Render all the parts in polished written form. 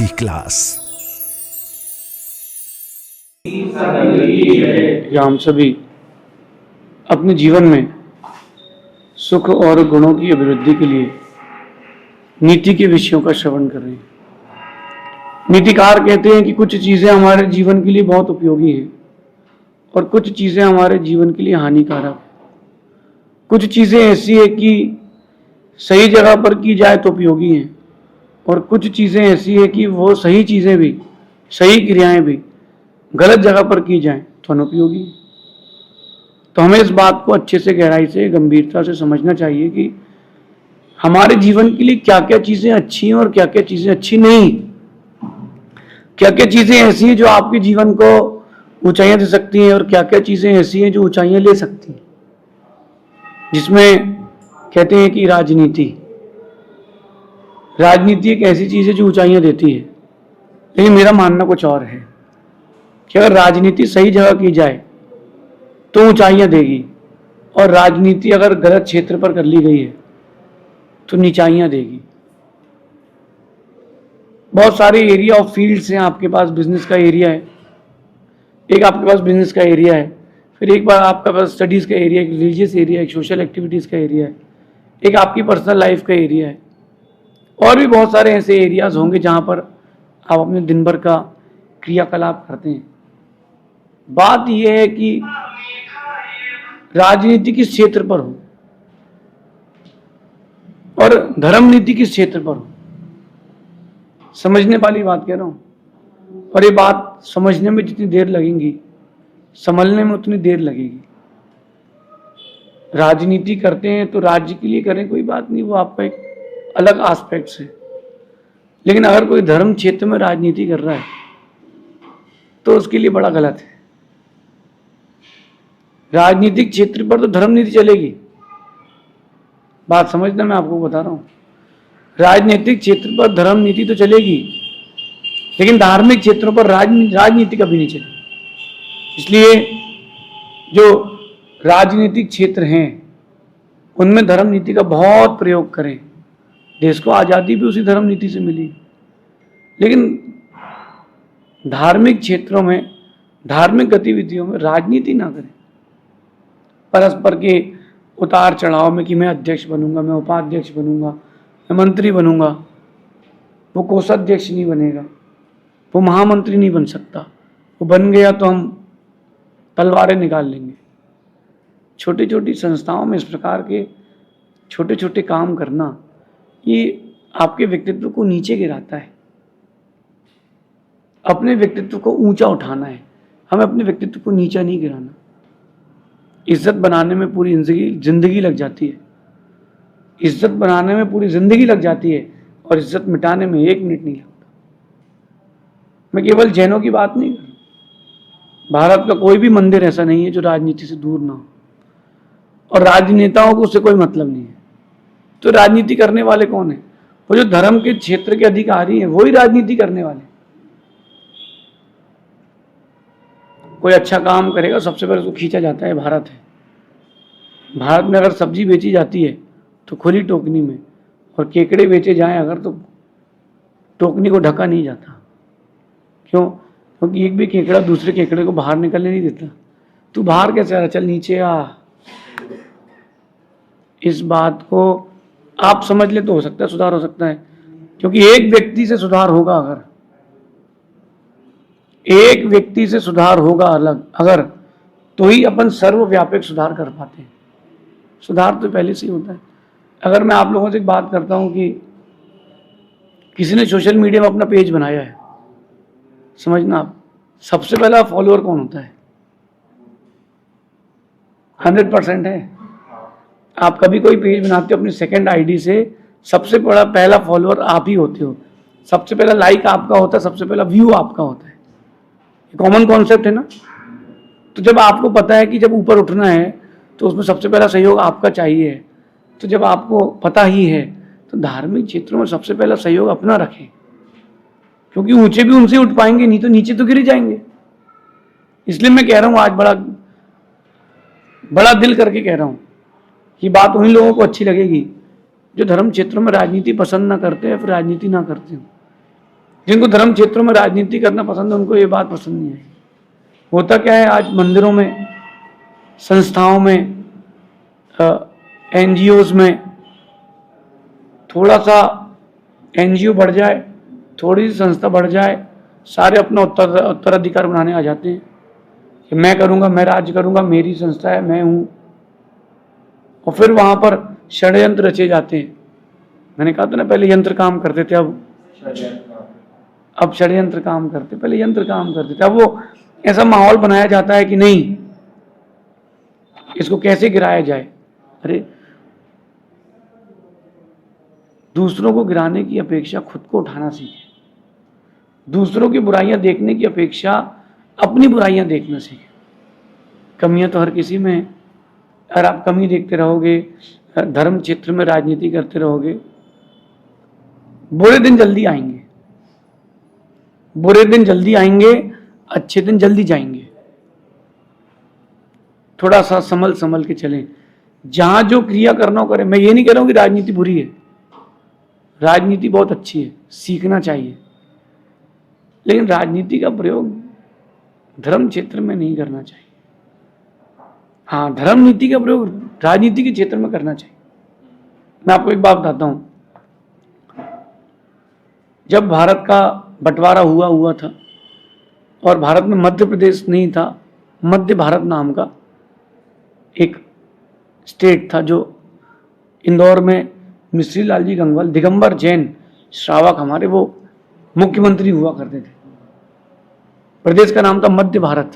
Class. या हम सभी अपने जीवन में सुख और गुणों की अभिवृद्धि के लिए नीति के विषयों का श्रवण कर रहे हैं। नीतिकार कहते हैं कि कुछ चीजें हमारे जीवन के लिए बहुत उपयोगी हैं और कुछ चीजें हमारे जीवन के लिए हानिकारक हैं। कुछ चीजें ऐसी है कि सही जगह पर की जाए तो उपयोगी हैं और कुछ चीजें ऐसी है कि वो सही चीजें भी, सही क्रियाएं भी गलत जगह पर की जाए तो अनुपयोगी। तो हमें इस बात को अच्छे से, गहराई से, गंभीरता से समझना चाहिए कि हमारे जीवन के लिए क्या क्या चीजें अच्छी हैं और क्या क्या चीजें अच्छी नहीं। क्या क्या चीजें ऐसी हैं जो आपके जीवन को ऊंचाइयां दे सकती हैं और क्या क्या चीजें ऐसी हैं जो ऊंचाइयां ले सकती हैं। जिसमें कहते हैं कि राजनीति एक ऐसी चीज है जो ऊंचाइयां देती है, लेकिन मेरा मानना कुछ और है कि अगर राजनीति सही जगह की जाए तो ऊंचाइयां देगी और राजनीति अगर गलत क्षेत्र पर कर ली गई है तो नीचाइयां देगी। बहुत सारे एरिया ऑफ फील्ड्स हैं। आपके पास बिजनेस का एरिया है, एक आपके पास बिजनेस का एरिया है, फिर एक बार आपके पास स्टडीज का एरिया, एक रिलीजियस एरिया, एक सोशल एक्टिविटीज का एरिया है, एक आपकी पर्सनल लाइफ का एरिया है, और भी बहुत सारे ऐसे एरियाज होंगे जहां पर आप अपने दिन भर का क्रियाकलाप करते हैं। बात यह है कि राजनीति किस क्षेत्र पर हो और धर्म नीति किस क्षेत्र पर हो, समझने वाली बात कह रहा हूं। और ये बात समझने में जितनी देर लगेगी, संभलने में उतनी देर लगेगी। राजनीति करते हैं तो राज्य के लिए करें, कोई बात नहीं, वो आपका एक अलग एस्पेक्ट है। लेकिन अगर कोई धर्म क्षेत्र में राजनीति कर रहा है तो उसके लिए बड़ा गलत है। राजनीतिक क्षेत्र पर तो धर्म नीति चलेगी, बात समझना, मैं आपको बता रहा हूं। राजनीतिक क्षेत्र पर धर्म नीति तो चलेगी, लेकिन धार्मिक क्षेत्रों पर राजनीति कभी नहीं चलेगी। इसलिए जो राजनीतिक क्षेत्र हैं उनमें धर्म नीति का बहुत प्रयोग करें। देश को आज़ादी भी उसी धर्म नीति से मिली। लेकिन धार्मिक क्षेत्रों में, धार्मिक गतिविधियों में राजनीति ना करें। परस्पर के उतार चढ़ाव में कि मैं अध्यक्ष बनूंगा, मैं उपाध्यक्ष बनूंगा, मैं मंत्री बनूंगा, वो कोषाध्यक्ष नहीं बनेगा, वो महामंत्री नहीं बन सकता, वो बन गया तो हम तलवारें निकाल लेंगे। छोटी छोटी संस्थाओं में इस प्रकार के छोटे छोटे काम करना, ये आपके व्यक्तित्व को नीचे गिराता है। अपने व्यक्तित्व को ऊंचा उठाना है, हमें अपने व्यक्तित्व को नीचा नहीं गिराना। इज्जत बनाने में पूरी जिंदगी लग जाती है, इज्जत बनाने में पूरी जिंदगी लग जाती है और इज्जत मिटाने में 1 मिनट नहीं लगता। मैं केवल जैनों की बात नहीं कर रहा, भारत का कोई भी मंदिर ऐसा नहीं है जो राजनीति से दूर ना हो, और राजनेताओं को उससे कोई मतलब नहीं है। तो राजनीति करने वाले कौन है? वो जो धर्म के क्षेत्र के अधिकारी हैं, वही राजनीति करने वाले। कोई अच्छा काम करेगा सबसे पहले उसको खींचा जाता है। भारत है, भारत में अगर सब्जी बेची जाती है तो खुली टोकनी में, और केकड़े बेचे जाएं अगर तो टोकनी को ढका नहीं जाता। क्यों? क्योंकि एक भी केकड़ा दूसरे केकड़े को बाहर निकलने नहीं देता। तू बाहर कैसे आ रहा, चल नीचे आ। इस बात को आप समझ ले तो हो सकता है सुधार हो सकता है, क्योंकि एक व्यक्ति से सुधार होगा, अगर एक व्यक्ति से सुधार होगा अलग अगर, तो ही अपन सर्वव्यापक सुधार कर पाते हैं। सुधार तो पहले से ही होता है। अगर मैं आप लोगों से एक बात करता हूं कि किसी ने सोशल मीडिया में अपना पेज बनाया है, समझना आप, सबसे पहला फॉलोअर कौन होता है? 100% है। आप कभी कोई पेज बनाते हो अपनी सेकंड आईडी से, सबसे बड़ा पहला फॉलोअर आप ही होते हो, सबसे पहला लाइक आपका होता है, सबसे पहला व्यू आपका होता है। कॉमन कॉन्सेप्ट है ना। तो जब आपको पता है कि जब ऊपर उठना है तो उसमें सबसे पहला सहयोग आपका चाहिए, तो जब आपको पता ही है तो धार्मिक क्षेत्रों में सबसे पहला सहयोग अपना रखें, क्योंकि ऊंचे भी उनसे उठ पाएंगे, नहीं तो नीचे तो गिर जाएंगे। इसलिए मैं कह रहा हूं, आज बड़ा दिल करके कह रहा हूं कि बात उन्हीं लोगों को अच्छी लगेगी जो धर्म क्षेत्रों में राजनीति पसंद ना करते हैं, फिर राजनीति ना करते हो। जिनको धर्म क्षेत्रों में राजनीति करना पसंद है उनको ये बात पसंद नहीं आई। होता क्या है, आज मंदिरों में, संस्थाओं में, एनजीओज में थोड़ा सा एनजीओ बढ़ जाए, थोड़ी सी संस्था बढ़ जाए, सारे अपना उत्तराधिकार बनाने आ जाते हैं कि मैं करूंगा, मैं राज्य करूंगा, मेरी संस्था है, मैं हूं। और फिर वहां पर षड्यंत्र रचे जाते हैं। मैंने कहा था ना, पहले यंत्र काम करते थे, अब षड्यंत्र काम करते, पहले यंत्र काम करते थे। अब वो ऐसा माहौल बनाया जाता है कि नहीं, इसको कैसे गिराया जाए। अरे दूसरों को गिराने की अपेक्षा खुद को उठाना सीखे। दूसरों की बुराइयां देखने की अपेक्षा अपनी बुराइयां देखना सीखे। कमियां तो हर किसी में है। अगर आप कमी देखते रहोगे, धर्म क्षेत्र में राजनीति करते रहोगे, बुरे दिन जल्दी आएंगे, बुरे दिन जल्दी आएंगे, अच्छे दिन जल्दी जाएंगे। थोड़ा सा संभल के चलें। जहां जो क्रिया करना हो करें। मैं ये नहीं कह रहा हूं कि राजनीति बुरी है, राजनीति बहुत अच्छी है, सीखना चाहिए, लेकिन राजनीति का प्रयोग धर्म क्षेत्र में नहीं करना चाहिए। हाँ, धर्म नीति का प्रयोग राजनीति के क्षेत्र में करना चाहिए। मैं आपको एक बात बताता हूं। जब भारत का बंटवारा हुआ था और भारत में मध्य प्रदेश नहीं था, मध्य भारत नाम का एक स्टेट था, जो इंदौर में मिश्री लाल जी गंगवाल, दिगंबर जैन श्रावक हमारे, वो मुख्यमंत्री हुआ करते थे। प्रदेश का नाम था मध्य भारत,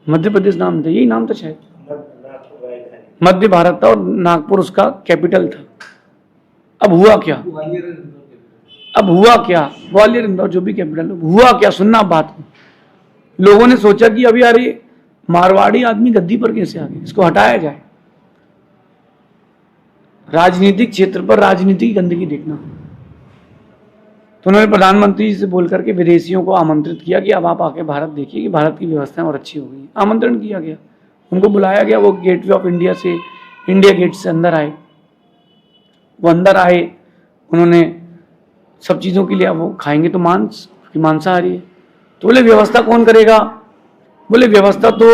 मध्य प्रदेश नाम था, यही नाम था शायद, मध्य भारत था, और नागपुर उसका कैपिटल था। अब हुआ क्या, ग्वालियर इंदौर जो भी कैपिटल, हुआ क्या, सुनना बात को। लोगों ने सोचा कि अभी यार ये मारवाड़ी आदमी गद्दी पर कैसे आ गए, इसको हटाया जाए। राजनीतिक क्षेत्र पर राजनीति की गंदगी देखना। तो उन्होंने प्रधानमंत्री जी से बोल करके विदेशियों को आमंत्रित किया कि अब आप आके भारत देखिए कि भारत की व्यवस्थाएं और अच्छी हो गई। आमंत्रण किया गया, उनको बुलाया गया। वो गेटवे ऑफ इंडिया से, इंडिया गेट से अंदर आए। वो अंदर आए, उन्होंने सब चीज़ों के लिए, अब वो खाएंगे तो मांस, कि मांसाहारी है। तो बोले व्यवस्था कौन करेगा? बोले व्यवस्था तो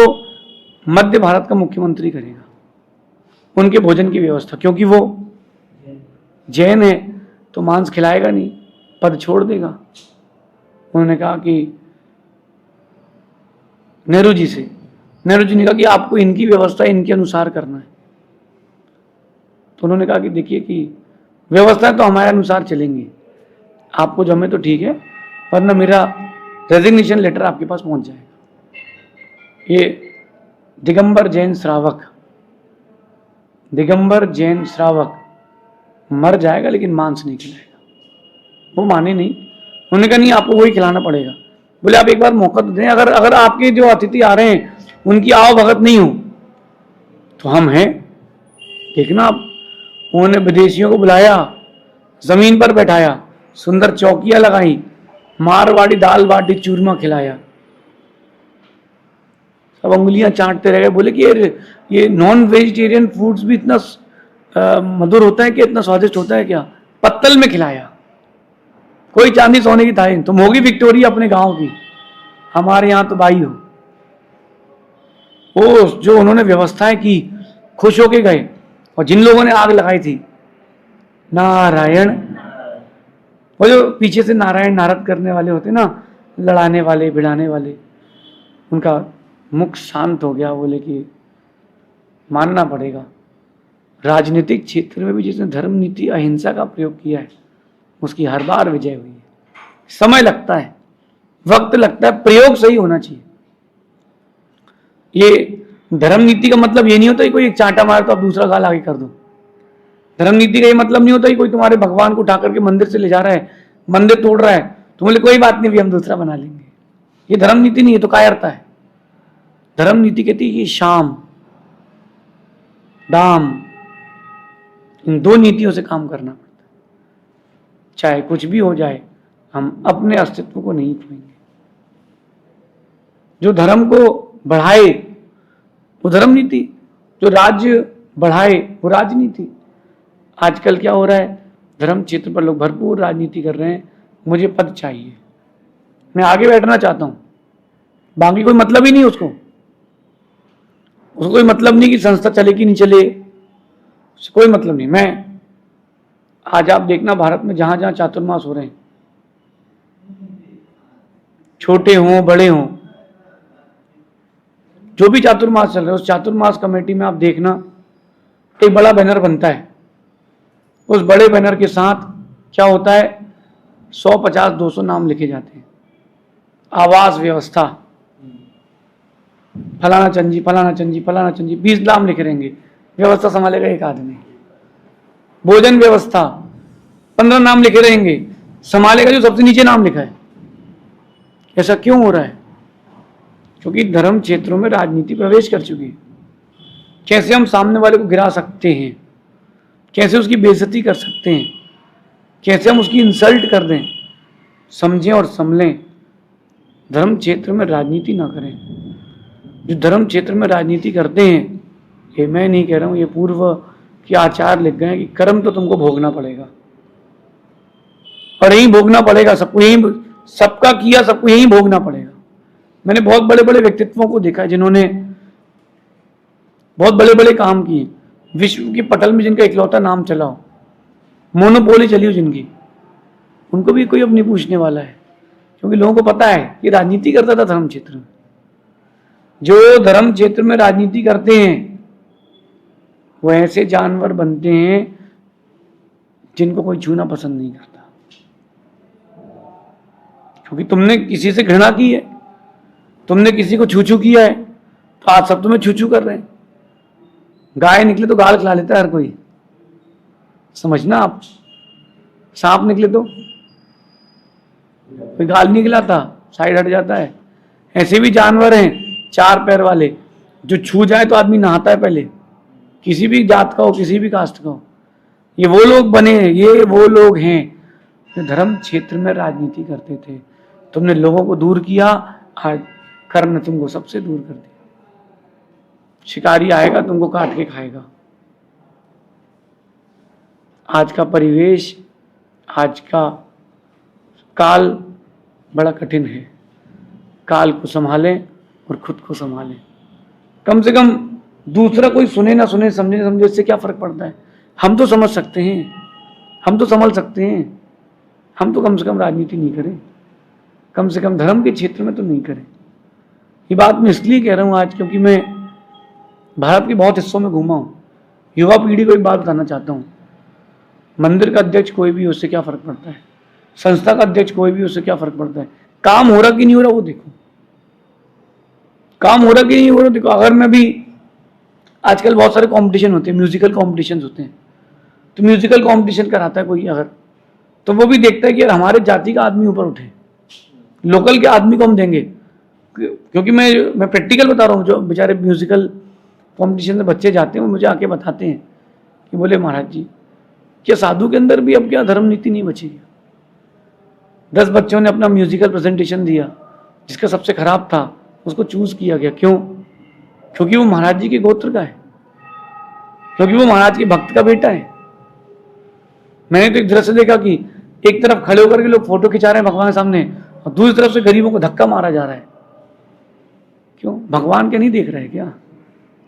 मध्य भारत का मुख्यमंत्री करेगा, उनके भोजन की व्यवस्था, क्योंकि वो जैन है तो मांस खिलाएगा नहीं, पद छोड़ देगा। उन्होंने कहा कि नेहरू जी ने कहा कि आपको इनकी व्यवस्था इनके अनुसार करना है। तो उन्होंने कहा कि देखिए कि व्यवस्था तो हमारे अनुसार चलेंगी, आपको जमे तो ठीक है, वरना मेरा रेजिग्नेशन लेटर आपके पास पहुंच जाएगा। ये दिगंबर जैन श्रावक मर जाएगा लेकिन मांस नहीं खिलाएगा। वो माने नहीं, उन्होंने कहा नहीं, आपको वही खिलाना पड़ेगा। बोले आप एक बार मौका तो दें, अगर आपके जो अतिथि आ रहे हैं उनकी आओ भगत नहीं हो तो हम हैं, देखना आप। उन्होंने विदेशियों को बुलाया, जमीन पर बैठाया, सुंदर चौकियां लगाई, मारवाड़ी दाल बाटी चूरमा खिलाया। सब अंगुलियां चाटते रह गए। बोले कि ये नॉन वेजिटेरियन फूड्स भी इतना मधुर होता है, कि इतना स्वादिष्ट होता है क्या? पत्तल में खिलाया, कोई चांदी सोने की थाली। तुम होगी विक्टोरिया अपने गांव की, हमारे यहां तो बाई हो। वो जो उन्होंने व्यवस्थाएं की, खुश होके गए। और जिन लोगों ने आग लगाई थी, नारायण, वो जो पीछे से नारायण नारद करने वाले होते ना, लड़ाने वाले, भिड़ाने वाले, उनका मुख शांत हो गया। बोले कि मानना पड़ेगा, राजनीतिक क्षेत्र में भी जिसने धर्म नीति अहिंसा का प्रयोग किया है, उसकी हर बार विजय हुई है। समय लगता है, वक्त लगता है, प्रयोग सही होना चाहिए। ये धर्म नीति का मतलब ये नहीं होता कि कोई एक चांटा मारे तो आप दूसरा गाल आगे कर दो। धर्म नीति का ये मतलब नहीं होता कि कोई तुम्हारे भगवान को उठा करके मंदिर से ले जा रहा है, मंदिर तोड़ रहा है, तो बोले कोई बात नहीं, भी हम दूसरा बना लेंगे। ये धर्म नीति नहीं है, तो कायरता है। धर्म नीति कहती है कि शाम दाम, इन दो नीतियों से काम करना पड़ता है। चाहे कुछ भी हो जाए, हम अपने अस्तित्व को नहीं खोएंगे। जो धर्म को बढ़ाए वो धर्म नीति, जो राज्य बढ़ाए वो राजनीति। आजकल क्या हो रहा है, धर्म क्षेत्र पर लोग भरपूर राजनीति कर रहे हैं, मुझे पद चाहिए, मैं आगे बैठना चाहता हूं, बाकी कोई मतलब ही नहीं उसको कोई मतलब नहीं कि संस्था चले कि नहीं चले, कोई मतलब नहीं। मैं आज आप देखना भारत में जहां जहां चातुर्मास हो रहे हैं, छोटे हों बड़े हों, जो भी चातुर्मास चल रहे हैं, उस चातुर्मास कमेटी में आप देखना एक बड़ा बैनर बनता है। उस बड़े बैनर के साथ क्या होता है, 150-200 नाम लिखे जाते हैं। आवास व्यवस्था, फलाना चंजी, फलाना चंजी, फलाना चंजी, 20 नाम लिखे रहेंगे, व्यवस्था संभालेगा एक आदमी। भोजन व्यवस्था, 15 नाम लिखे रहेंगे, संभालेगा जो सबसे नीचे नाम लिखा है। ऐसा क्यों हो रहा है? क्योंकि धर्म क्षेत्रों में राजनीति प्रवेश कर चुकी है। कैसे हम सामने वाले को गिरा सकते हैं, कैसे उसकी बेइज्जती कर सकते हैं, कैसे हम उसकी इंसल्ट कर दें, समझें और संभलें। धर्म क्षेत्र में राजनीति ना करें। जो धर्म क्षेत्र में राजनीति करते हैं, ये मैं नहीं कह रहा हूं, ये पूर्व के आचार्य लिख गए कि कर्म तो तुमको भोगना पड़ेगा, और यही भोगना पड़ेगा सबको, यही सबका किया सबको यही भोगना पड़ेगा। मैंने बहुत बड़े बड़े व्यक्तित्वों को देखा है जिन्होंने बहुत बड़े बड़े काम किए, विश्व की पटल में जिनका इकलौता नाम चला हो, मोनोपोली चली हो जिनकी, उनको भी कोई अब नहीं पूछने वाला है, क्योंकि लोगों को पता है कि राजनीति करता था धर्म क्षेत्र में। जो धर्म क्षेत्र में राजनीति करते हैं वो ऐसे जानवर बनते हैं जिनको कोई छूना पसंद नहीं करता, क्योंकि तुमने किसी से घृणा की है, तुमने किसी को छू छू किया है, तो आज सब तुम्हें छू छू कर रहे हैं। गाय निकले तो गाल खिला लेता है हर कोई, समझना आप। सांप निकले तो कोई गाल नहीं खिलाता, साइड हट जाता है। ऐसे भी जानवर हैं 4 पैर वाले, जो छू जाए तो आदमी नहाता है पहले, किसी भी जात का हो, किसी भी कास्ट का हो। ये वो लोग बने, ये वो लोग हैं जो धर्म क्षेत्र में राजनीति करते थे। तुमने लोगों को दूर किया, आज कर्म ने तुमको सबसे दूर कर दिया। शिकारी आएगा तुमको काट के खाएगा। आज का परिवेश, आज का काल बड़ा कठिन है। काल को संभालें और खुद को संभालें। कम से कम दूसरा कोई सुने ना सुने, समझे ना समझे, इससे क्या फर्क पड़ता है। हम तो समझ सकते हैं, हम तो संभल सकते हैं, हम तो कम से कम राजनीति नहीं करें, कम से कम धर्म के क्षेत्र में तो नहीं करें। ये बात मैं इसलिए कह रहा हूँ आज, क्योंकि मैं भारत के बहुत हिस्सों में घूमा हूँ। युवा पीढ़ी को एक बात बताना चाहता हूँ, मंदिर का अध्यक्ष कोई भी, उससे क्या फर्क पड़ता है, संस्था का अध्यक्ष कोई भी, उससे क्या फर्क पड़ता है। काम हो रहा कि नहीं हो रहा वो देखो, काम हो रहा कि नहीं हो रहा देखो। अगर मैं भी, आजकल बहुत सारे कंपटीशन होते हैं, म्यूजिकल कंपटीशन होते हैं, तो म्यूजिकल कंपटीशन कराता है कोई अगर, तो वो भी देखता है कि यार हमारे जाति का आदमी ऊपर उठे, लोकल के आदमी को हम देंगे। क्योंकि मैं प्रैक्टिकल बता रहा हूँ, जो बेचारे म्यूजिकल कंपटीशन में बच्चे जाते हैं वो मुझे आके बताते हैं कि बोले महाराज जी, क्या साधु के अंदर भी अब क्या धर्म नीति नहीं बची है। 10 बच्चों ने अपना म्यूजिकल प्रेजेंटेशन दिया, जिसका सबसे खराब था उसको चूज किया गया। क्यों? क्योंकि वो महाराज जी के गोत्र का है, क्योंकि वो महाराज के भक्त का बेटा है। मैंने तो एक दृश्य देखा कि एक तरफ खड़े होकर के लोग फोटो खिंचा रहे हैं भगवान के सामने, और दूसरी तरफ से गरीबों को धक्का मारा जा रहा है। क्यों? भगवान के नहीं देख रहे क्या?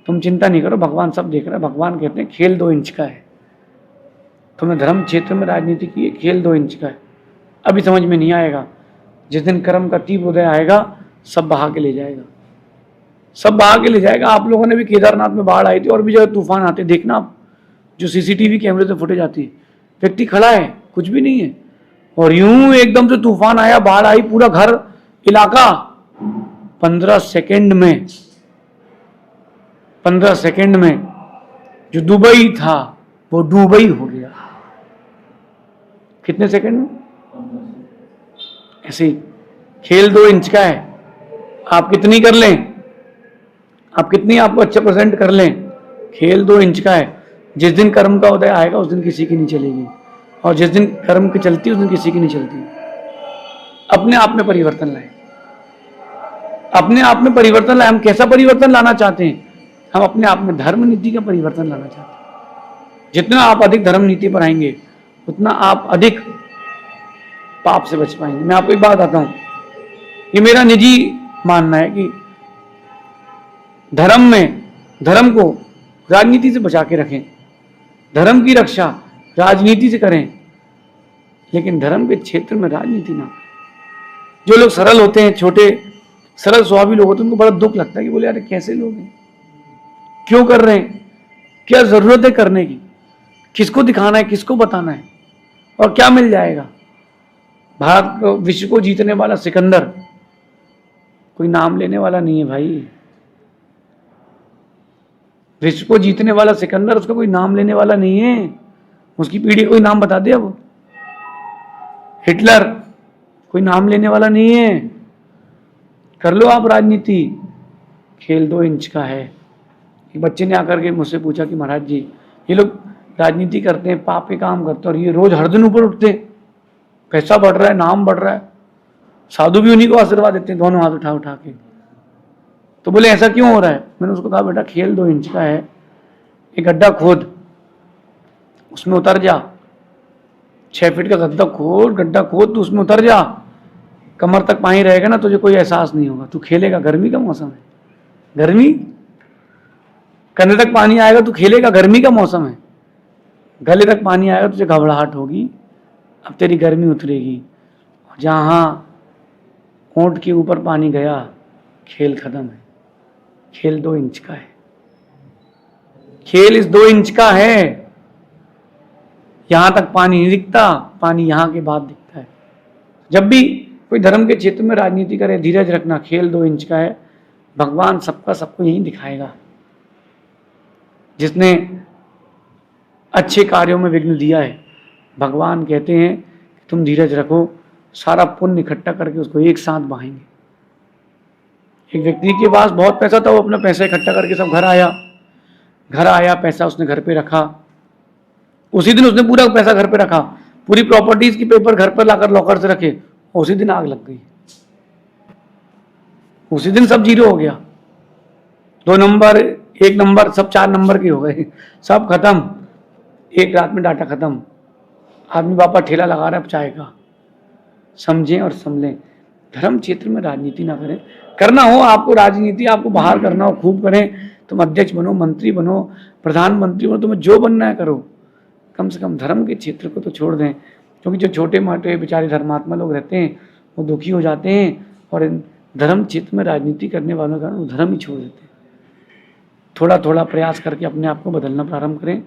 तुम चिंता नहीं करो, भगवान सब देख रहा है। भगवान कहते हैं खेल 2 इंच का है। तुमने धर्म क्षेत्र में राजनीति की है, खेल 2 इंच का है। अभी समझ में नहीं आएगा, जिस दिन कर्म का तीव्र उदय आएगा सब बहा के ले जाएगा, सब बहा के ले जाएगा। आप लोगों ने भी केदारनाथ में बाढ़ आई थी और भी जगह तूफान आते, देखना आप, जो सीसीटीवी कैमरे से फुटेज आती है, व्यक्ति खड़ा है, कुछ भी नहीं है, और यूं एकदम से तूफान आया, बाढ़ आई, पूरा घर इलाका 15 सेकंड में जो दुबई था वो दुबई हो गया। कितने सेकंड में? ऐसे ही खेल 2 इंच का है। आप कितनी कर लें, आप कितनी आपको अच्छा प्रेजेंट कर लें, खेल 2 इंच का है। जिस दिन कर्म का उदय आएगा उस दिन किसी की नहीं चलेगी, और जिस दिन कर्म की चलती उस दिन किसी की नहीं चलती। अपने आप में परिवर्तन लाएं, अपने आप में परिवर्तन लाएं। हम कैसा परिवर्तन लाना चाहते हैं? हम अपने आप में धर्म नीति का परिवर्तन लाना चाहते हैं। जितना आप अधिक धर्म नीति पर आएंगे, उतना आप अधिक पाप से बच पाएंगे। मैं आपको एक बात बताता हूं, ये मेरा निजी मानना है कि धर्म में, धर्म को राजनीति से बचा के रखें, धर्म की रक्षा राजनीति से करें, लेकिन धर्म के क्षेत्र में राजनीति ना करें। जो लोग सरल होते हैं, छोटे सरल स्वभावी लोग होते हैं, उनको बड़ा दुख लगता है कि बोले यार कैसे लोग हैं, क्यों कर रहे हैं, क्या जरूरत है करने की, किसको दिखाना है, किसको बताना है, और क्या मिल जाएगा। भारत को, विश्व को जीतने वाला सिकंदर कोई नाम लेने वाला नहीं है भाई। विश्व को जीतने वाला सिकंदर, उसका कोई नाम लेने वाला नहीं है। उसकी पीढ़ी कोई नाम बता दे। अब हिटलर कोई नाम लेने वाला नहीं है। कर लो आप राजनीति, खेल 2 इंच का है। एक बच्चे ने आकर के मुझसे पूछा कि महाराज जी, ये लोग राजनीति करते हैं, पाप के काम करते हैं, और ये रोज हर दिन ऊपर उठते हैं, पैसा बढ़ रहा है, नाम बढ़ रहा है, साधु भी उन्हीं को आशीर्वाद देते हैं, दोनों हाथ उठा उठा के। तो बोले ऐसा क्यों हो रहा है? मैंने उसको कहा बेटा खेल 2 इंच का है, एक गड्ढा खोद, उसमें उतर जा, 6 फीट का गड्ढा खोद, तू उसमें उतर जा, कमर तक पानी रहेगा ना, तुझे कोई एहसास नहीं होगा। तू खेलेगा, गर्मी का मौसम है, गर्मी, कंधे तक पानी आएगा, तू खेलेगा, गर्मी का मौसम है। गले तक पानी आएगा, तुझे घबराहट होगी, अब तेरी गर्मी उतरेगी। जहां होंठ के ऊपर पानी गया, खेल खत्म है। खेल 2 इंच का है, खेल इस 2 इंच का है। यहां तक पानी नहीं दिखता, पानी यहां के बाद दिखता है। जब भी कोई धर्म के क्षेत्र में राजनीति करे, धीरज रखना, खेल 2 इंच का है। भगवान सबका सबको यही दिखाएगा। जिसने अच्छे कार्यों में विघ्न दिया है, भगवान कहते हैं कि तुम धीरज रखो, सारा पुण्य इकट्ठा करके उसको एक साथ बहाएंगे। एक व्यक्ति के पास बहुत पैसा था, वो अपना पैसा इकट्ठा करके सब घर आया, पैसा उसने घर पे रखा। उसी दिन उसने पूरा पैसा घर पे रखा, पूरी प्रॉपर्टीज की पेपर घर पर लाकर लॉकर से रखे, उसी दिन आग लग गई, उसी दिन सब जीरो हो गया। 2 नंबर, 1 नंबर, सब 4 नंबर के हो गए, सब खत्म, एक रात में डाटा खत्म। आदमी बापा ठेला लगा रहा है चाय का। समझें और समझें, धर्म क्षेत्र में राजनीति ना करें। करना हो आपको राजनीति, आपको बाहर करना हो, खूब करें। तुम अध्यक्ष बनो, मंत्री बनो, प्रधानमंत्री बनो, तुम्हें जो बनना है करो। कम से कम धर्म के क्षेत्र को तो छोड़ दें, क्योंकि जो छोटे मोटे बेचारे धर्मात्मा लोग रहते हैं वो दुखी हो जाते हैं, और इन धर्म क्षेत्र में राजनीति करने वालों का वो धर्म ही छोड़ देते हैं। थोड़ा थोड़ा प्रयास करके अपने आप को बदलना प्रारंभ करें।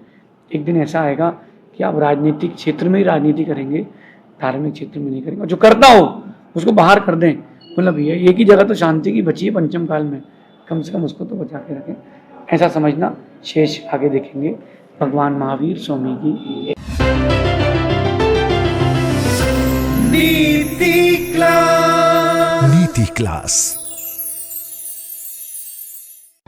एक दिन ऐसा आएगा कि आप राजनीतिक क्षेत्र में ही राजनीति करेंगे, धार्मिक क्षेत्र में नहीं करेंगे। और जो करता हो उसको बाहर कर दें। मतलब भैया एक ही जगह तो शांति की बची है पंचम काल में, कम से कम उसको तो बचा के रखें, ऐसा समझना। शेष आगे देखेंगे। भगवान महावीर स्वामी की नीति क्लास।